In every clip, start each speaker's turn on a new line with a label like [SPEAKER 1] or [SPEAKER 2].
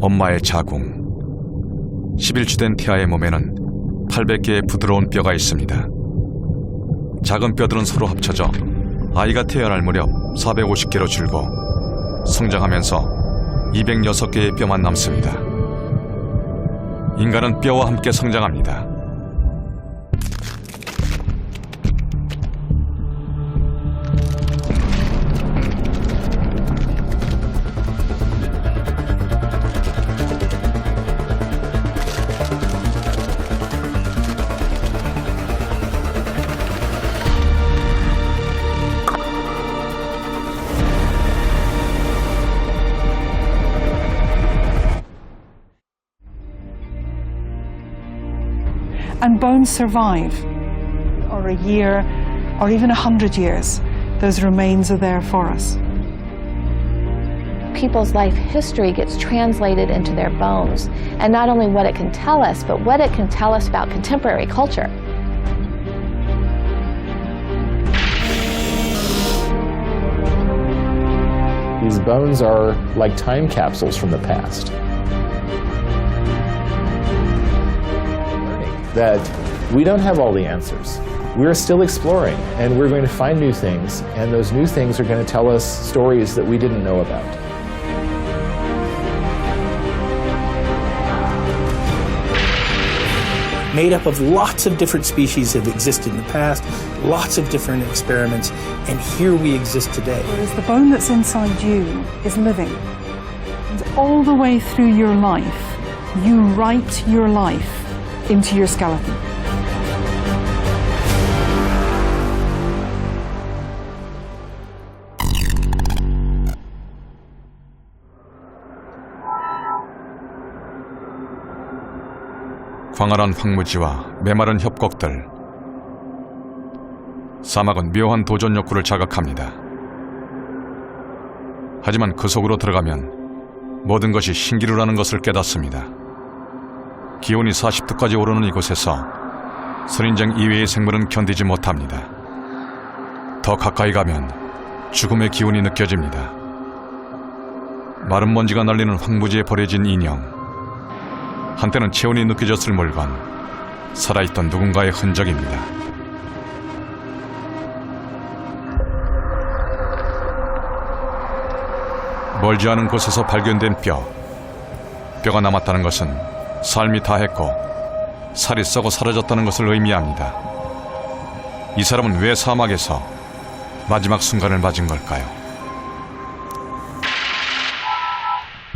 [SPEAKER 1] 엄마의 자궁. 10일치 된 태아의 몸에는 800개의 부드러운 뼈가 있습니다. 작은 뼈들은 서로 합쳐져 아이가 태어날 무렵 450개로 줄고 성장하면서 206개의 뼈만 남습니다. 인간은 뼈와 함께 성장합니다.
[SPEAKER 2] And bones survive, or a year, or even 100 years. Those remains are there for us.
[SPEAKER 3] People's life history gets translated into their bones, and not only what it can tell us, but what it can tell us about contemporary culture.
[SPEAKER 4] These bones are like time capsules from the past. That we don't have all the answers. We're still exploring, and we're going to find new things, and those new things are going to tell us stories that we didn't know about.
[SPEAKER 5] Made up of lots of different species that have existed in the past, lots of different experiments, and here we exist today.
[SPEAKER 2] Whereas the bone that's inside you is living. And all the way through your life, you write your life into your skeleton.
[SPEAKER 1] 광활한 황무지와 메마른 협곡들. 사막은 묘한 도전 욕구를 자극합니다. 하지만 그 속으로 들어가면 모든 것이 신기루라는 것을 깨닫습니다. 기온이 40도까지 오르는 이곳에서 선인장 이외의 생물은 견디지 못합니다. 더 가까이 가면 죽음의 기운이 느껴집니다. 마른 먼지가 날리는 황무지에 버려진 인형. 한때는 체온이 느껴졌을 물건. 살아있던 누군가의 흔적입니다. 멀지 않은 곳에서 발견된 뼈. 뼈가 남았다는 것은 삶이 다했고 살이 썩어 사라졌다는 것을 의미합니다. 이 사람은 왜 사막에서 마지막 순간을 맞은 걸까요?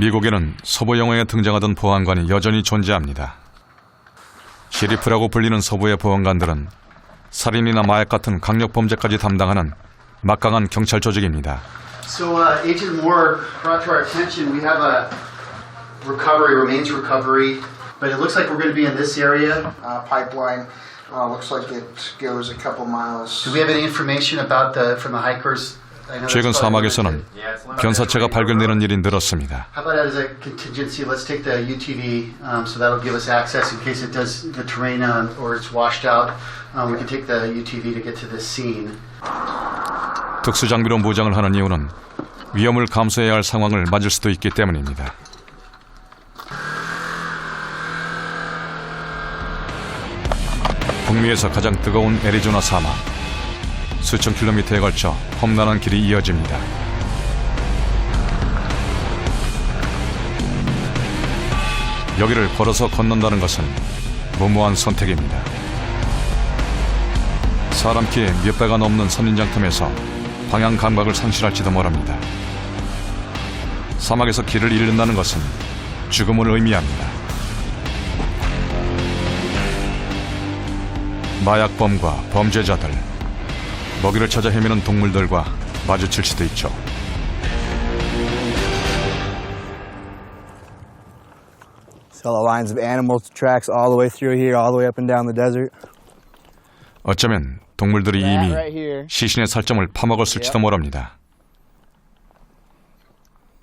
[SPEAKER 1] 미국에는 서부 영화에 등장하던 보안관이 여전히 존재합니다. 시리프라고 불리는 서부의 보안관들은 살인이나 마약 같은 강력 범죄까지 담당하는 막강한 경찰 조직입니다.
[SPEAKER 6] So, Agent Moore brought to our attention we have a remains recovery, but it looks like we're going to be in this area.
[SPEAKER 7] Pipeline looks like it goes a couple miles.
[SPEAKER 6] Do we have any information about from the hikers?
[SPEAKER 1] 최근 사막에서는 변사체가 발견되는 일이 늘었습니다.
[SPEAKER 6] How about as a contingency, let's take the UTV, so that'll give us access in case it does the terrain or it's washed out. We can take the UTV to get to this scene.
[SPEAKER 1] 특수장비로 무장을 하는 이유는 위험을 감수해야 할 상황을 맞을 수도 있기 때문입니다. 북미에서 가장 뜨거운 애리조나 사막. 수천 킬로미터에 걸쳐 험난한 길이 이어집니다. 여기를 걸어서 건넌다는 것은 무모한 선택입니다. 사람 키에 몇 배가 넘는 선인장 틈에서 방향 감각을 상실할지도 모릅니다. 사막에서 길을 잃는다는 것은 죽음을 의미합니다. 마약범과 범죄자들, 먹이를 찾아 헤매는 동물들과 마주칠 수도 있죠.
[SPEAKER 8] So the lines of animal tracks all the way through here, all the way up and down the desert.
[SPEAKER 1] 어쩌면 동물들이 이미 시신의 살점을 파먹었을지도 모릅니다.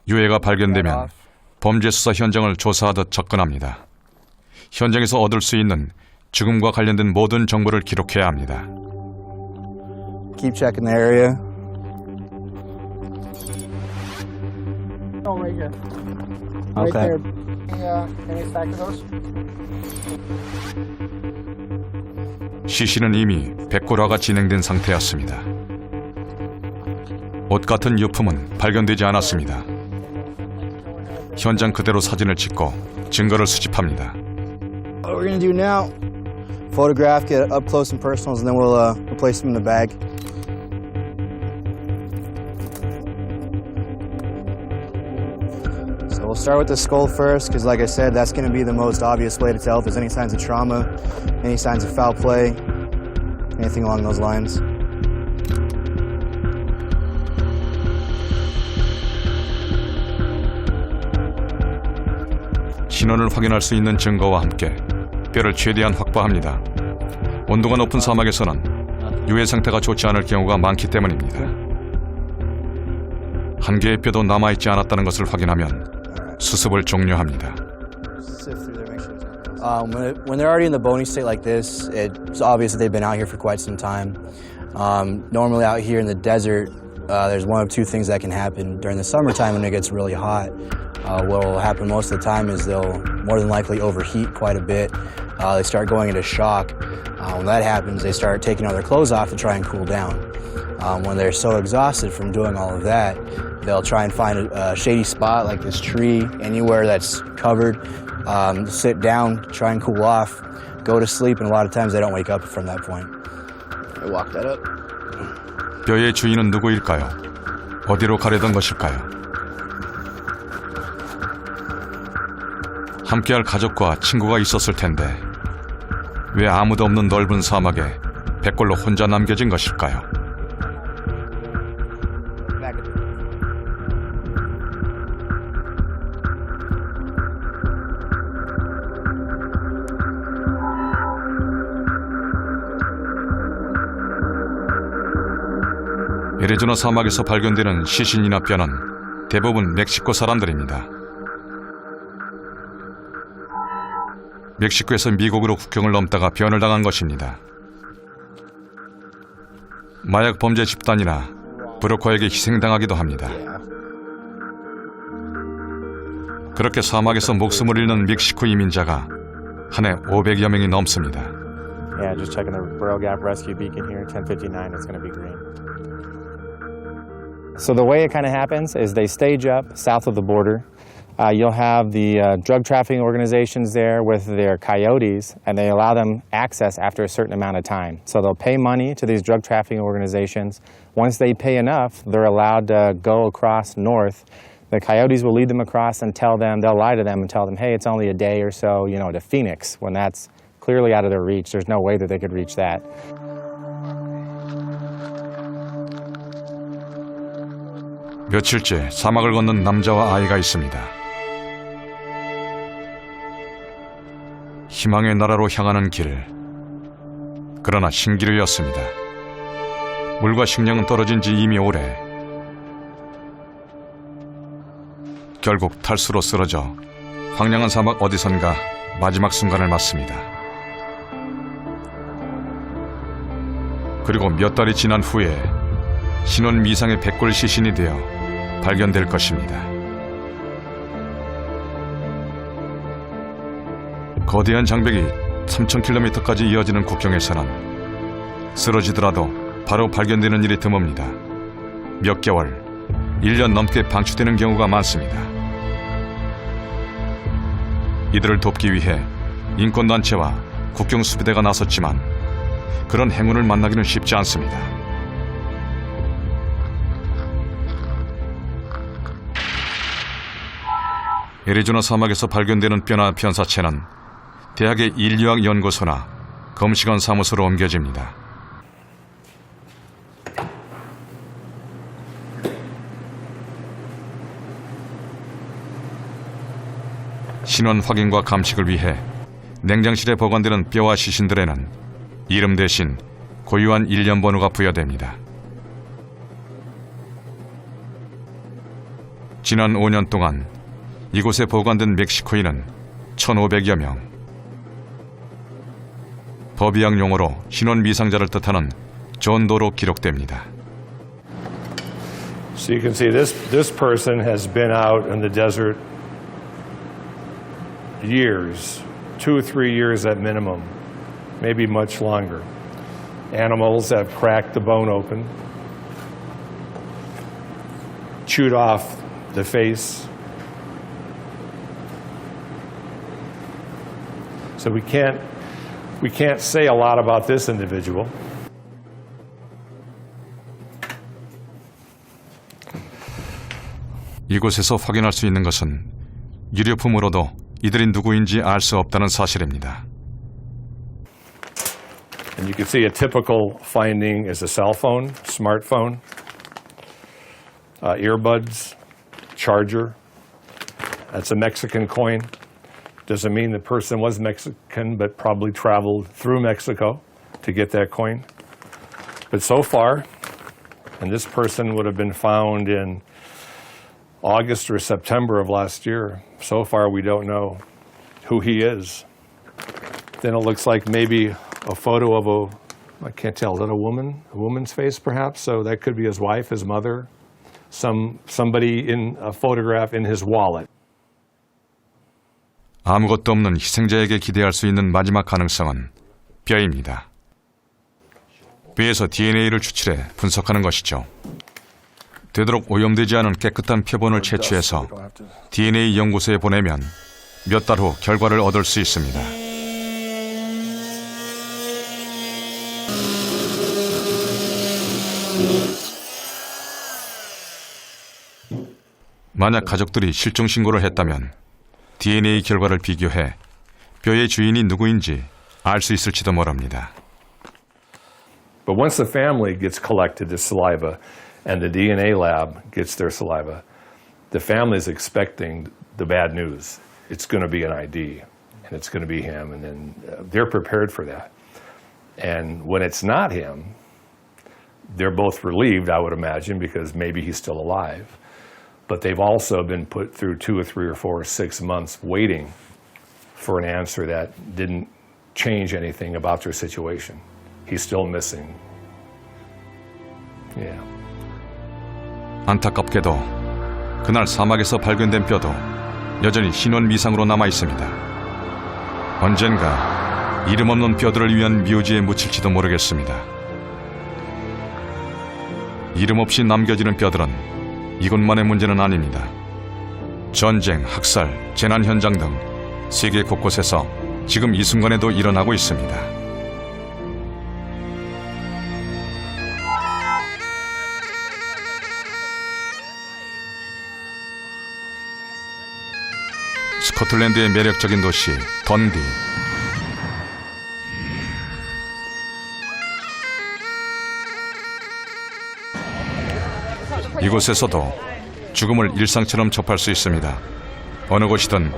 [SPEAKER 1] 유해가 발견되면 범죄 수사 현장을 조사하듯 접근합니다. 현장에서 얻을 수 있는 죽음과 관련된 모든 정보를 기록해야 합니다.
[SPEAKER 8] Keep checking the area.
[SPEAKER 7] Oh, right here.
[SPEAKER 8] Okay.
[SPEAKER 7] Right there. Any stack of those?
[SPEAKER 1] 시신은 이미 백골화가 진행된 상태였습니다. 옷 같은 유품은 발견되지 않았습니다. 현장 그대로 사진을 찍고 증거를 수집합니다.
[SPEAKER 8] What we're gonna do now, photograph, get up close and personals, and then we'll place them in the bag. So we'll start with the skull first, because like I said, that's gonna be the most obvious way to tell if there's any signs of trauma, any signs of foul play, anything along those lines.
[SPEAKER 1] 신원을 확인할 수 있는 증거와 함께 뼈를 최대한 확보합니다. 온도가 높은 사막에서는 유해 상태가 좋지 않을 경우가 많기 때문입니다. 한 개의 뼈도 남아있지 않았다는 것을 확인하면 수습을 종료합니다.
[SPEAKER 8] When they're already in the bony state like this, it's obvious that they've been out here for quite some time. Normally out here in the desert, there's one of two things that can happen. During the summertime when it gets really hot, what will happen most of the time is they'll more than likely overheat quite a bit. They start going into shock. When that happens, they start taking all their clothes off to try and cool down. When they're so exhausted from doing all of that, they'll try and find a shady spot like this tree, anywhere that's covered, sit down, try and cool off, go to sleep, and a lot of times they don't wake up from that point. I walk that up.
[SPEAKER 1] 뼈의 주인은 누구일까요? 어디로 가려던 것일까요? 함께할 가족과 친구가 있었을 텐데 왜 아무도 없는 넓은 사막에 백골로 혼자 남겨진 것일까요? 애리조나 사막에서 발견되는 시신이나 뼈는 대부분 멕시코 사람들입니다. 멕시코에서 미국으로 국경을 넘다가 변을 당한 것입니다. 마약 범죄 집단이나 브로커에게 희생당하기도 합니다. 그렇게 사막에서 목숨을 잃는 멕시코 이민자가 한 해 500여 명이 넘습니다.
[SPEAKER 9] Yeah, just checking the Burrow Gap Rescue Beacon here, 1059, it's going to be green. So the way it kind of happens is they stage up south of the border. You'll have the drug trafficking organizations there with their coyotes, and they allow them access after a certain amount of time. So they'll pay money to these drug trafficking organizations. Once they pay enough, they're allowed to go across north. The coyotes will lead them across and they'll lie to them and tell them, hey, it's only a day or so, to Phoenix, when that's clearly out of their reach. There's no way that they could reach that.
[SPEAKER 1] 며칠째 사막을 걷는 남자와 아이가 있습니다. 희망의 나라로 향하는 길. 그러나 신기루였습니다. 물과 식량은 떨어진 지 이미 오래. 결국 탈수로 쓰러져 황량한 사막 어디선가 마지막 순간을 맞습니다. 그리고 몇 달이 지난 후에 신원 미상의 백골 시신이 되어 발견될 것입니다. 거대한 장벽이 3,000km까지 이어지는 국경에서는 쓰러지더라도 바로 발견되는 일이 드뭅니다. 몇 개월, 1년 넘게 방치되는 경우가 많습니다. 이들을 돕기 위해 인권단체와 국경수비대가 나섰지만 그런 행운을 만나기는 쉽지 않습니다. 애리조나 사막에서 발견되는 뼈나 변사체는 대학의 인류학 연구소나 검시관 사무소로 옮겨집니다. 신원 확인과 감식을 위해 냉장실에 보관되는 뼈와 시신들에는 이름 대신 고유한 일련번호가 부여됩니다. 지난 5년 동안 이곳에 보관된 멕시코인은 1,500여 명. 법의학 용어로 신원 미상자를 뜻하는 존도로 기록됩니다.
[SPEAKER 10] So you can see this person has been out in the desert years, 2 or 3 years at minimum, maybe much longer. Animals have cracked the bone open, chewed off the face. So we can't say a lot about this individual.
[SPEAKER 1] 이곳에서 확인할 수 있는 것은 유류품으로도 이들이 누구인지 알 수 없다는 사실입니다.
[SPEAKER 10] And you can see a typical finding is a cell phone, smartphone, earbuds, charger. That's a Mexican coin. Doesn't mean the person was Mexican, but probably traveled through Mexico to get that coin. But so far, and this person would have been found in August or September of last year. So far, we don't know who he is. Then it looks like maybe a photo of I can't tell, is that a woman? A woman's face, perhaps? So that could be his wife, his mother, somebody in a photograph in his wallet.
[SPEAKER 1] 아무것도 없는 희생자에게 기대할 수 있는 마지막 가능성은 뼈입니다. 뼈에서 DNA를 추출해 분석하는 것이죠. 되도록 오염되지 않은 깨끗한 표본을 채취해서 DNA 연구소에 보내면 몇 달 후 결과를 얻을 수 있습니다. 만약 가족들이 실종 신고를 했다면 DNA 결과를 비교해 뼈의 주인이 누구인지 알 수 있을지도 모릅니다.
[SPEAKER 10] But once the family gets collected the saliva and the DNA lab gets their saliva, the family is expecting the bad news. It's going to be an ID, and it's going to be him, and then they're prepared for that. And when it's not him, they're both relieved, I would imagine, because maybe he's still alive. But they've also been put through 2 or 3 or 4 or 6 months waiting for an answer that didn't change anything about their situation. He's still missing. Yeah.
[SPEAKER 1] 안타깝게도 그날 사막에서 발견된 뼈도 여전히 신원 미상으로 남아 있습니다. 언젠가 이름 없는 뼈들을 위한 묘지에 묻힐지도 모르겠습니다. 이름 없이 남겨지는 뼈들은 이곳만의 문제는 아닙니다. 전쟁, 학살, 재난 현장 등 세계 곳곳에서 지금 이 순간에도 일어나고 있습니다. 스코틀랜드의 매력적인 도시 던디. 이곳에서도 죽음을 일상처럼 접할 수 있습니다. 어느 곳이든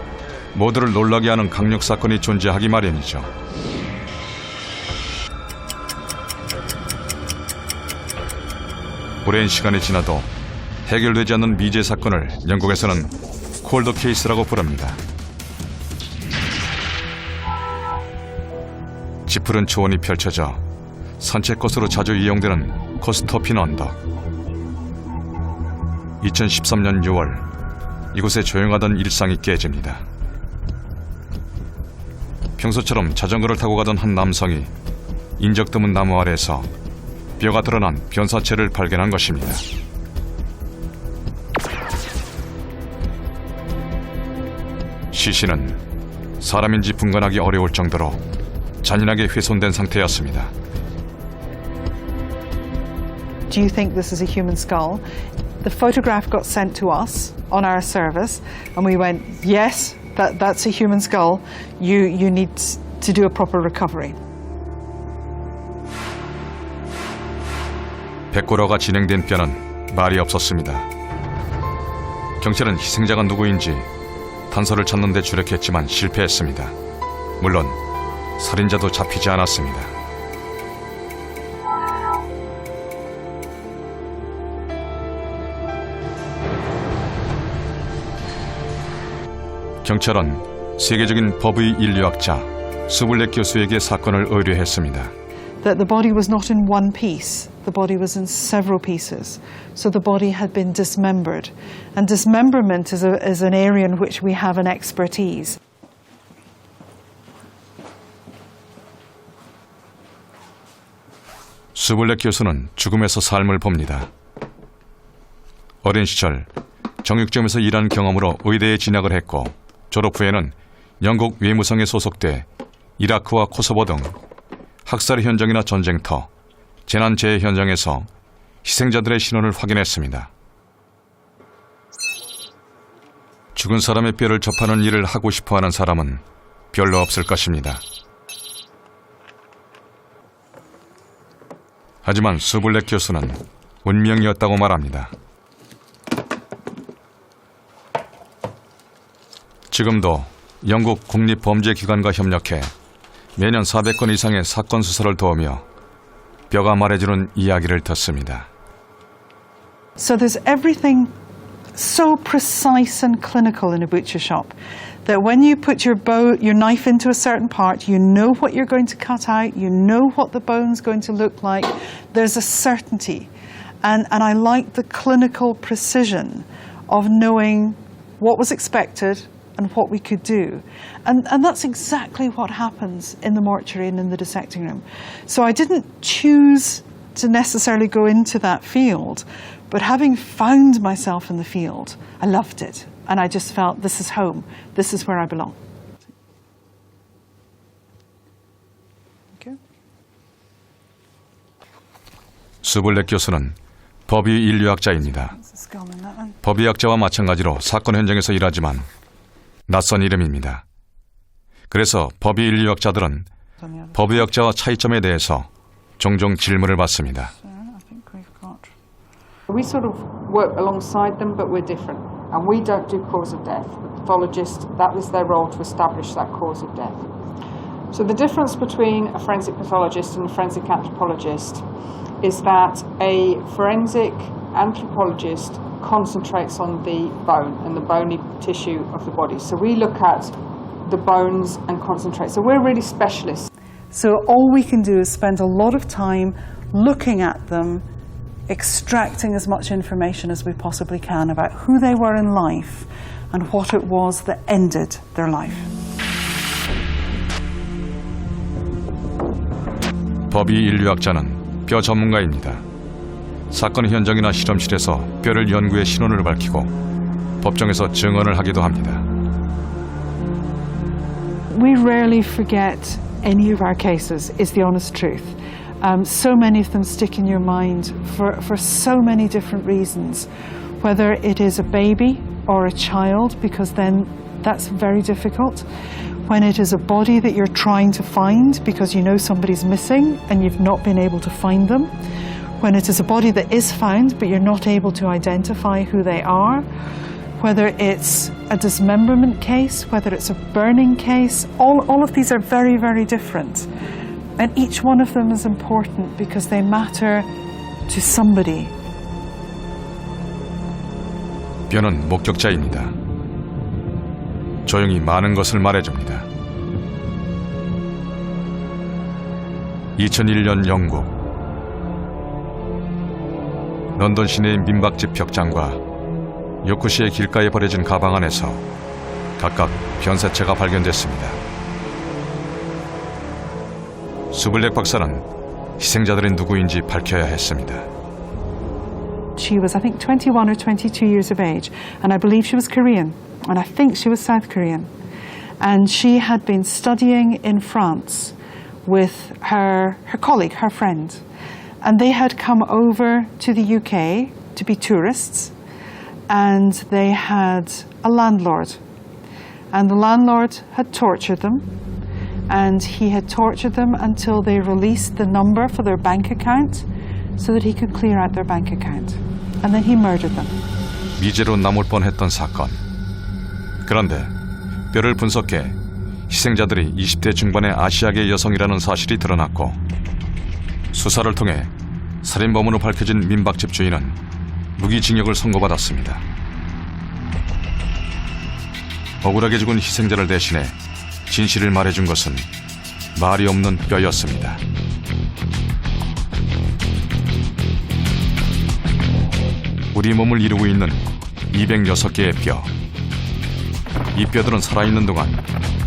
[SPEAKER 1] 모두를 놀라게 하는 강력 사건이 존재하기 마련이죠. 오랜 시간이 지나도 해결되지 않는 미제 사건을 영국에서는 콜드 케이스라고 부릅니다. 짙푸른 초원이 펼쳐져 산책것으로 자주 이용되는 코스토핀 언덕. 2013년 6월 이곳에 조용하던 일상이 깨집니다. 평소처럼 자전거를 타고 가던 한 남성이 인적 드문 나무 아래에서 뼈가 드러난 변사체를 발견한 것입니다. 시신은 사람인지 분간하기 어려울 정도로 잔인하게 훼손된 상태였습니다.
[SPEAKER 2] Do you think this is a human skull? The photograph got sent to us on our service, and we went, yes, that's a human skull. You need to do a proper recovery.
[SPEAKER 1] 백고라가 진행된 뼈는 말이 없었습니다. 경찰은 희생자가 누구인지 단서를 찾는 데 주력했지만 실패했습니다. 물론 살인자도 잡히지 않았습니다. 경찰은 세계적인 법의 인류학자 수블렉 교수에게 사건을 의뢰했습니다.
[SPEAKER 2] that the body was not in one piece. The body was in several pieces. So the body had been dismembered. And dismemberment is an area in which we have an expertise.
[SPEAKER 1] 수블렉 교수는 죽음에서 삶을 봅니다. 어린 시절 정육점에서 일한 경험으로 의대에 진학을 했고 졸업 후에는 영국 외무성에 소속돼 이라크와 코소보 등 학살 현장이나 전쟁터, 재난재해 현장에서 희생자들의 신원을 확인했습니다. 죽은 사람의 뼈를 접하는 일을 하고 싶어하는 사람은 별로 없을 것입니다. 하지만 수블렉 교수는 운명이었다고 말합니다. 지금도 영국 국립범죄기관과 협력해 매년 400건 이상의 사건 수사를 도우며 뼈가 말해주는 이야기를 듣습니다.
[SPEAKER 2] So there's everything so precise and clinical in a butcher shop that when you put your knife into a certain part, you know what you're going to cut out, you know what the bone's going to look like. There's a certainty. And I like the clinical precision of knowing what was expected and what we could do. And that's exactly what happens in the mortuary and in the dissecting room. So I didn't choose to necessarily go into that field, but having found myself in the field, I loved it. And I just felt, this is home. This is where I belong. Okay.
[SPEAKER 1] 수블렉 교수는 법의 인류학자입니다. 법의학자와 마찬가지로 사건 현장에서 일하지만 낯선 이름입니다. 그래서 법의 인류학자들은 법의학자와 차이점에 대해서 종종 질문을 받습니다.
[SPEAKER 11] We sort of work alongside them, but we're different. And we don't do cause of death. The pathologist, that is their role to establish that cause of death. So the difference between a forensic pathologist and a forensic anthropologist is that a forensic anthropologist concentrates on the bone and the bony tissue of the body. So we look at the bones and concentrate. So we're really specialists.
[SPEAKER 2] So all we can do is spend a lot of time looking at them, extracting as much information as we possibly can about who they were in life and what it was that ended their life.
[SPEAKER 1] 법의 인류학자는 뼈 전문가입니다. 사건 현장이나 실험실에서 뼈를 연구해 신원을 밝히고 법정에서 증언을 하기도 합니다.
[SPEAKER 2] We rarely forget any of our cases, is the honest truth. So many of them stick in your mind for so many different reasons, whether it is a baby or a child, because then that's very difficult. When it is a body that you're trying to find because you know somebody's missing and you've not been able to find them. When it is a body that is found but you're not able to identify who they are. Whether it's a dismemberment case, whether it's a burning case, all of these are very, very different. And each one of them is important because they matter to somebody.
[SPEAKER 1] 뼈는 목격자입니다. 조용히 많은 것을 말해줍니다. 2001년 영국 런던 시내의 민박집 벽장과 요크시의 길가에 버려진 가방 안에서 각각 변사체가 발견됐습니다. 수블렉 박사는 희생자들이 누구인지 밝혀야 했습니다.
[SPEAKER 2] She was, I think, 21 or 22 years of age, and I believe she was Korean, and I think she was South Korean. And she had been studying in France with her colleague, her friend. And they had come over to the UK to be tourists, and they had a landlord. And the landlord had tortured them, and he had tortured them until they released the number for their bank account so that he could clear out their bank account. And then he murdered them.
[SPEAKER 1] 미제로 남을 뻔했던 사건. 그런데 뼈를 분석해 희생자들이 20대 중반의 아시아계 여성이라는 사실이 드러났고 수사를 통해 살인범으로 밝혀진 민박집 주인은 무기징역을 선고받았습니다. 억울하게 죽은 희생자를 대신해 진실을 말해준 것은 말이 없는 뼈였습니다. 우리 몸을 이루고 있는 206개의 뼈. 이 뼈들은 살아있는 동안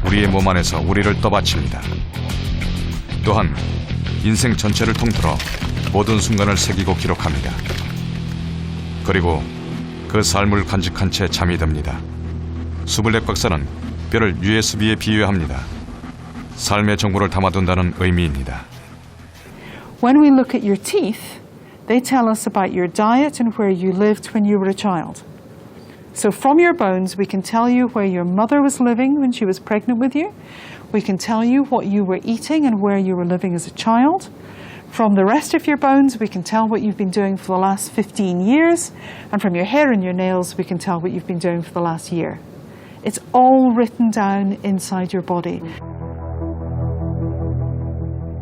[SPEAKER 1] 우리의 몸 안에서 우리를 떠받칩니다. 또한 인생 전체를 통틀어 모든 순간을 새기고 기록합니다. 그리고 그 삶을 간직한 채 잠이 듭니다. 수블렉 박사는 뼈를 USB에 비유합니다. 삶의 정보를 담아둔다는 의미입니다.
[SPEAKER 2] When we look at your teeth, they tell us about your diet and where you lived when you were a child. So from your bones, we can tell you where your mother was living when she was pregnant with you. We can tell you what you were eating and where you were living as a child. From the rest of your bones, we can tell what you've been doing for the last 15 years. And from your hair and your nails, we can tell what you've been doing for the last year. It's all written down inside your body.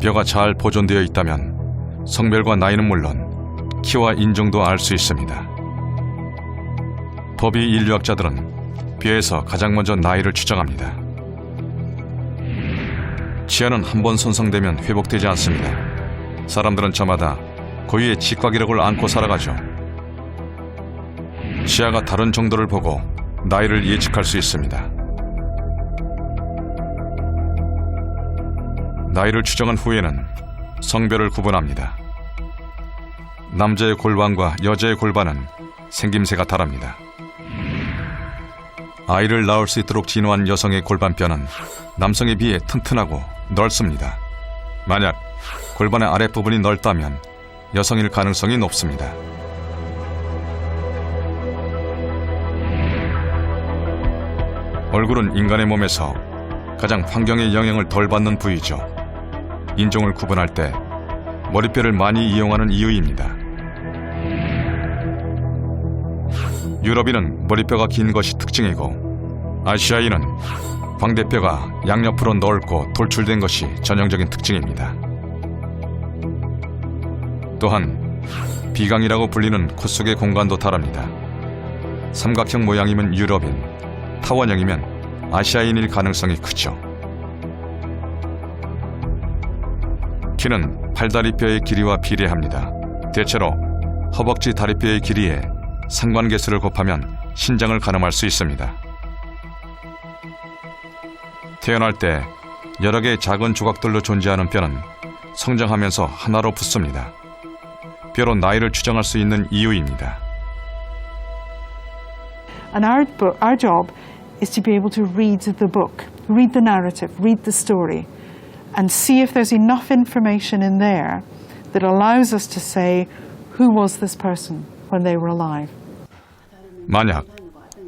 [SPEAKER 1] 뼈가 잘 보존되어 있다면 성별과 나이는 물론 키와 인종도 알 수 있습니다. 법의 인류학자들은 뼈에서 가장 먼저 나이를 추정합니다. 치아는 한 번 손상되면 회복되지 않습니다. 사람들은 저마다 고유의 치과 기록을 안고 살아가죠. 치아가 다른 정도를 보고 나이를 예측할 수 있습니다. 나이를 추정한 후에는 성별을 구분합니다. 남자의 골반과 여자의 골반은 생김새가 다릅니다. 아이를 낳을 수 있도록 진화한 여성의 골반뼈는 남성에 비해 튼튼하고 넓습니다. 만약 골반의 아랫부분이 넓다면 여성일 가능성이 높습니다. 얼굴은 인간의 몸에서 가장 환경의 영향을 덜 받는 부위죠. 인종을 구분할 때 머리뼈를 많이 이용하는 이유입니다. 유럽인은 머리뼈가 긴 것이 특징이고 아시아인은 광대뼈가 양옆으로 넓고 돌출된 것이 전형적인 특징입니다. 또한 비강이라고 불리는 코 속의 공간도 다릅니다. 삼각형 모양이면 유럽인, 타원형이면 아시아인일 가능성이 크죠. 키는 팔다리뼈의 길이와 비례합니다. 대체로 허벅지 다리뼈의 길이에 상관계수를 곱하면 신장을 가늠할 수 있습니다. 태어날 때 여러 개의 작은 조각들로 존재하는 뼈는 성장하면서 하나로 붙습니다. 뼈로 나이를 추정할 수 있는 이유입니다.
[SPEAKER 2] And our job is to be able to read the book, read the narrative, read the story, and see if there's enough information in there that allows us to say, who was this person when they were alive?
[SPEAKER 1] 만약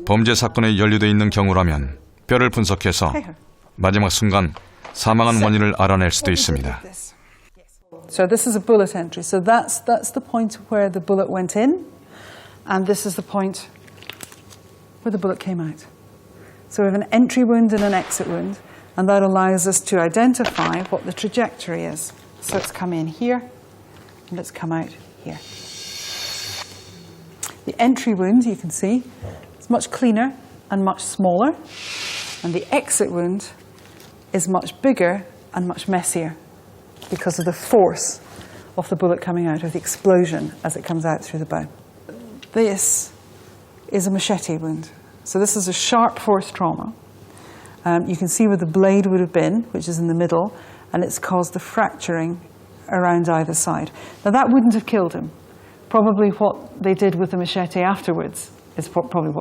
[SPEAKER 1] 범죄 사건에 연루되어 있는 경우라면 뼈를 분석해서 마지막 순간 사망한 원인을 알아낼 수도 있습니다.
[SPEAKER 2] So this is a bullet entry. So that's the point where the bullet went in, and this is the point where the bullet came out. So we have an entry wound and an exit wound, and that allows us to identify what the trajectory is. So it's come in here, and it's come out here. The entry wound, you can see, is much cleaner and much smaller, and the exit wound is much bigger and much messier because of the force of the bullet coming out, of the explosion as it comes out through the bone. This is a machete wound. So this is a sharp force trauma. You can see where the blade would have been, which is in the middle, and it's caused the fracturing around either side. Now that wouldn't have killed him. Probably what they did with the machete afterwards is probably what